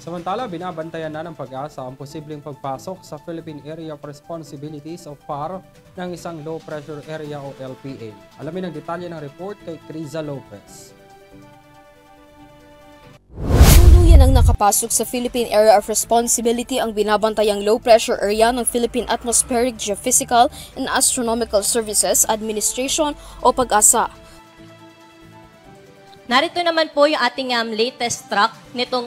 Samantala, binabantayan na ng Pag-asa ang posibleng pagpasok sa Philippine Area of Responsibilities o PAR ng isang Low Pressure Area o LPA. Alamin ang detalye ng report kay Criza Lopez. Tuluyan ang nakapasok sa Philippine Area of Responsibility ang binabantayang low pressure area ng Philippine Atmospheric, Geophysical and Astronomical Services Administration o Pag-asa. Narito naman po yung ating latest track nitong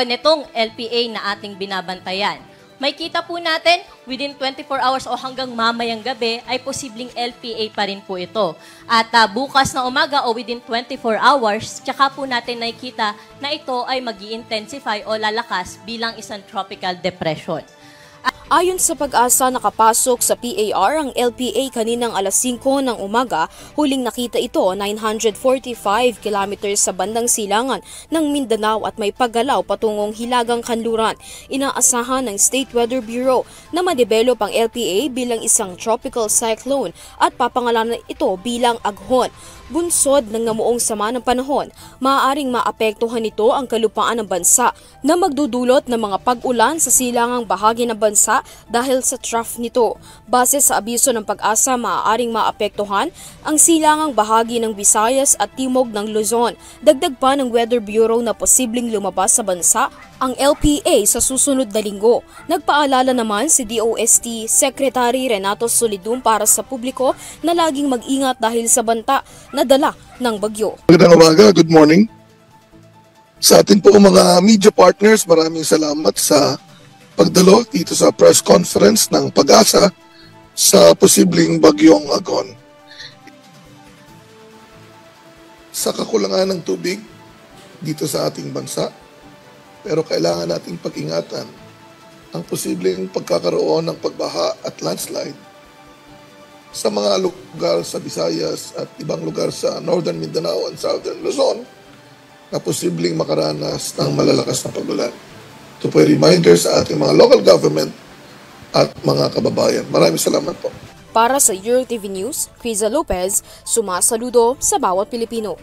nitong LPA na ating binabantayan. May kita po natin within 24 hours o hanggang mamayang gabi ay posibleng LPA pa rin po ito. At bukas na umaga o within 24 hours, tsaka po natin nakikita na ito ay mag-i-intensify o lalakas bilang isang tropical depression. Ayon sa Pag-asa, nakapasok sa PAR ang LPA kaninang alas 5 ng umaga. Huling nakita ito 945 kilometers sa bandang silangan ng Mindanao at may paggalaw patungong Hilagang Kanluran. Inaasahan ng State Weather Bureau na ma-develop ang LPA bilang isang tropical cyclone at papangalanan ito bilang aghon. Bunsod ng namuong sama ng panahon, maaaring maapektuhan nito ang kalupaan ng bansa na magdudulot ng mga pag-ulan sa silangang bahagi ng bansa dahil sa trough nito. Base sa abiso ng Pag-asa, maaaring maapektuhan ang silangang bahagi ng Visayas at timog ng Luzon. Dagdag pa ng Weather Bureau na posibleng lumabas sa bansa ang LPA sa susunod na linggo. Nagpaalala naman si DOST Secretary Renato Solidum para sa publiko na laging mag-ingat dahil sa banta na dala ng bagyo. Magandang umaga, good morning. Sa atin po mga media partners, maraming salamat sa pagdalo dito sa press conference ng Pag-asa sa posibleng bagyong Aghon. Sa kakulangan ng tubig dito sa ating bansa, pero kailangan nating pag-ingatan ang posibleng pagkakaroon ng pagbaha at landslide sa mga lugar sa Visayas at ibang lugar sa Northern Mindanao and Southern Luzon na posibleng makaranas ng malalakas na pagulan. Ito po ay reminder sa ating mga local government at mga kababayan. Maraming salamat po. Para sa EuroTV News, Criza Lopez, sumasaludo sa bawat Pilipino.